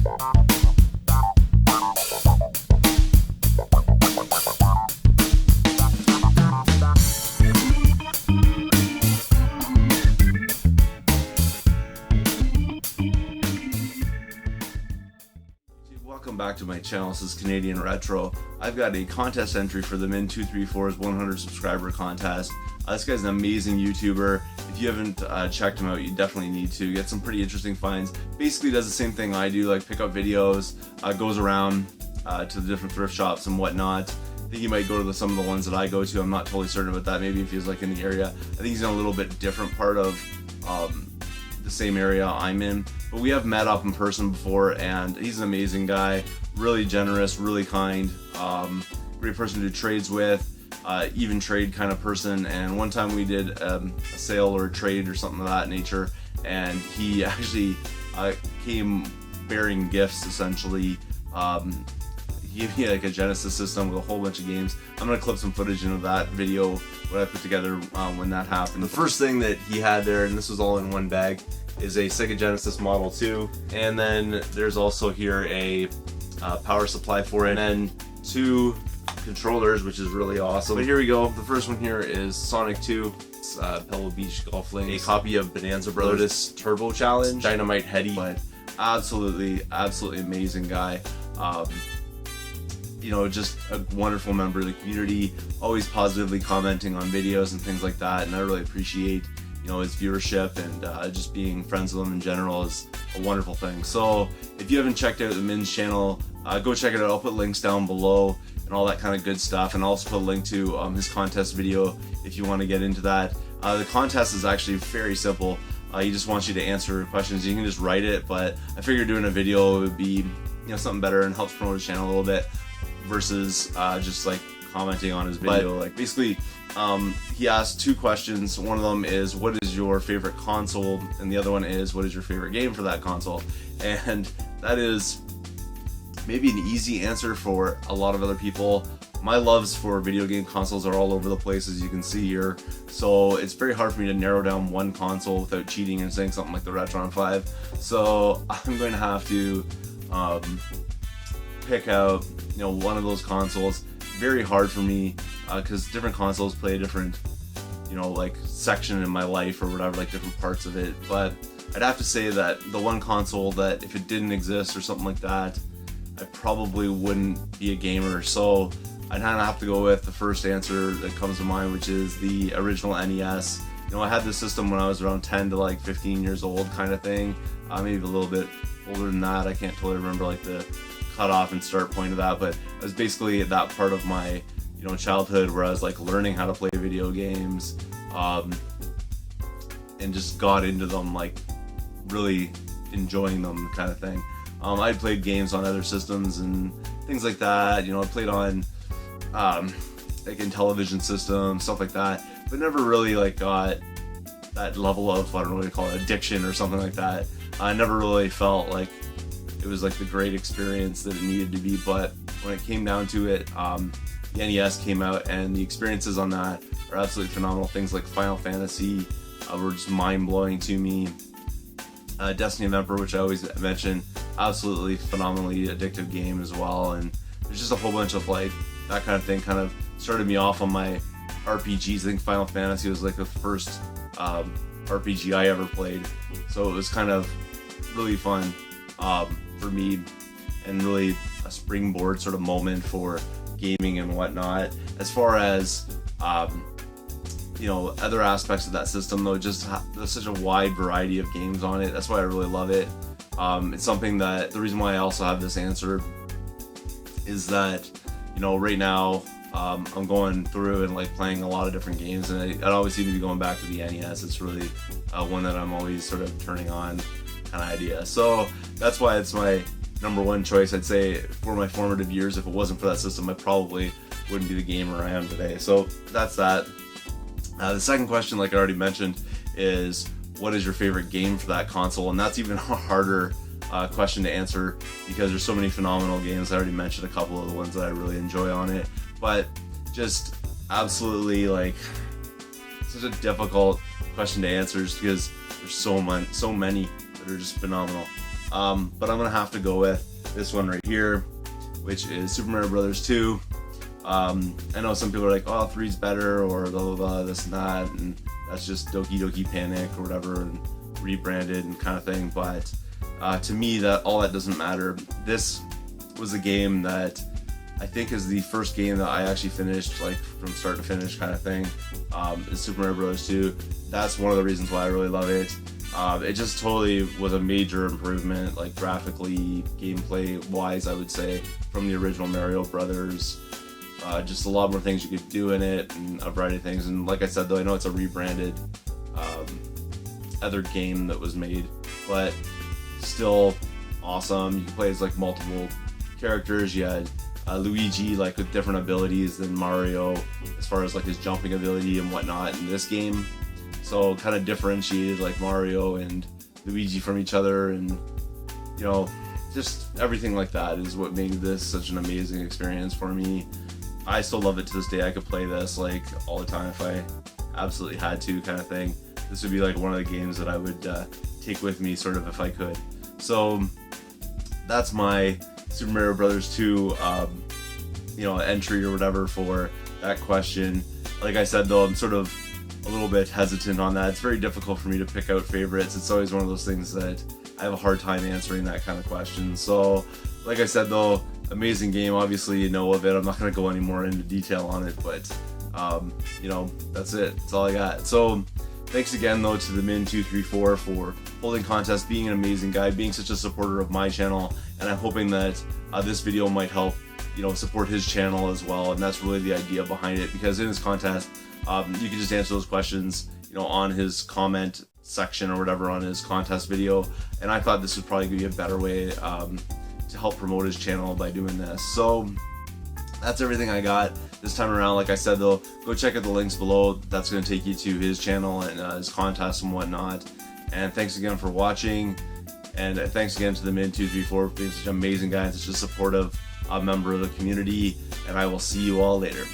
Welcome back to my channel. This is Canadian Retro. I've got a contest entry for the TheMinh234's 100 subscriber contest. This guy's an amazing YouTuber. If you haven't checked him out, you definitely need to. Get some pretty interesting finds. Basically does the same thing I do, like pick up videos, goes around to the different thrift shops and whatnot. I think he might go to some of the ones that I go to. I'm not totally certain about that. Maybe if he's like in the area. I think he's in a little bit different part of the same area I'm in. But we have met up in person before, and he's an amazing guy, really generous, really kind, great person to do trades with, even trade kind of person. And one time we did a sale or a trade or something of that nature, and he actually came bearing gifts essentially. He gave me like a Genesis system with a whole bunch of games. I'm gonna clip some footage into that video what I put together when that happened. The first thing that he had there, and this was all in one bag, is a Sega Genesis Model 2, and then there's also here a power supply for it, and then two controllers, which is really awesome. But here we go. The first one here is Sonic 2. It's Pebble Beach Golf Links, a copy of Bonanza Brothers Turbo Challenge, Dynamite Heady, but absolutely amazing guy. You know, just a wonderful member of the community, always positively commenting on videos and things like that, and I really appreciate, you know, his viewership, and just being friends with him in general is a wonderful thing. So if you haven't checked out the Min's channel, go check it out. I'll put links down below and all that kind of good stuff, and I'll also put a link to his contest video if you want to get into that. The contest is actually very simple. He just wants you to answer questions. You can just write it, but I figured doing a video would be, you know, something better and helps promote his channel a little bit versus just like commenting on his video. Like basically he asked two questions. One of them is, what is your favorite console, and the other one is, what is your favorite game for that console? And that is maybe an easy answer for a lot of other people. My loves for video game consoles are all over the place, as you can see here, so it's very hard for me to narrow down one console without cheating and saying something like the Retron 5. So I'm going to have to pick out, you know, one of those consoles. Very hard for me because different consoles play a different, you know, like section in my life or whatever, like different parts of it. But I'd have to say that the one console that if it didn't exist or something like that, I probably wouldn't be a gamer. So I'd kind of have to go with the first answer that comes to mind, which is the original NES. You know, I had this system when I was around 10 to like 15 years old kind of thing, maybe a little bit older than that. I can't totally remember like the cutoff and start point of that, but I was basically at that part of my, you know, childhood where I was like learning how to play video games, and just got into them, like really enjoying them kind of thing. I played games on other systems and things like that. You know, I played on like in television systems, stuff like that, but never really like got that level of, I don't know what you call it, addiction or something like that. I never really felt like it was like the great experience that it needed to be. But when it came down to it, the NES came out, and the experiences on that are absolutely phenomenal. Things like Final Fantasy were just mind-blowing to me. Destiny of Emperor, which I always mention, absolutely phenomenally addictive game as well. And there's just a whole bunch of like that kind of thing kind of started me off on my RPGs. I think Final Fantasy was like the first RPG I ever played, so it was kind of really fun for me, and really a springboard sort of moment for gaming and whatnot. As far as you know, other aspects of that system though, just there's such a wide variety of games on it. That's why I really love it. It's something that, the reason why I also have this answer is that, you know, right now I'm going through and like playing a lot of different games, and I always seem to be going back to the NES. It's really one that I'm always sort of turning on kind of idea. So that's why it's my number one choice. I'd say for my formative years, if it wasn't for that system, I probably wouldn't be the gamer I am today. So that's that. The second question, like I already mentioned, is what is your favorite game for that console? And that's even a harder question to answer because there's so many phenomenal games. I already mentioned a couple of the ones that I really enjoy on it, but just absolutely like such a difficult question to answer just because there's so many that are just phenomenal. but I'm gonna have to go with this one right here, which is Super Mario Brothers 2. I know some people are like, oh, 3's better, or blah blah blah, this and that, and that's just Doki Doki Panic or whatever, and rebranded and kind of thing. But to me, that all that doesn't matter. This was a game that I think is the first game that I actually finished, like from start to finish kind of thing. Is Super Mario Bros. 2. That's one of the reasons why I really love it. It just totally was a major improvement, like graphically, gameplay wise, I would say, from the original Mario Brothers. Just a lot more things you could do in it, and a variety of things. And like I said, though, I know it's a rebranded other game that was made, but still awesome. You can play as like multiple characters. You had Luigi, like with different abilities than Mario as far as like his jumping ability and whatnot in this game, so kind of differentiated like Mario and Luigi from each other, and you know, just everything like that is what made this such an amazing experience for me. I still love it to this day. I could play this like all the time if I absolutely had to, kind of thing. This would be like one of the games that I would take with me, sort of, if I could. So that's my Super Mario Brothers 2 you know, entry or whatever for that question. Like I said, though, I'm sort of a little bit hesitant on that. It's very difficult for me to pick out favorites. It's always one of those things that I have a hard time answering that kind of question. So like I said, though, amazing game. Obviously you know of it. I'm not going to go any more into detail on it, but you know, that's it. That's all I got. So thanks again, though, to TheMinh234 for holding contests, being an amazing guy, being such a supporter of my channel, and I'm hoping that this video might help, you know, support his channel as well. And that's really the idea behind it, because in his contest, you can just answer those questions, you know, on his comment section or whatever on his contest video. And I thought this would probably be a better way to help promote his channel by doing this. So that's everything I got this time around. Like I said, though, go check out the links below. That's going to take you to his channel and his contests and whatnot. And thanks again for watching. And thanks again to TheMinh234 for being such an amazing guy and such a supportive member of the community. And I will see you all later.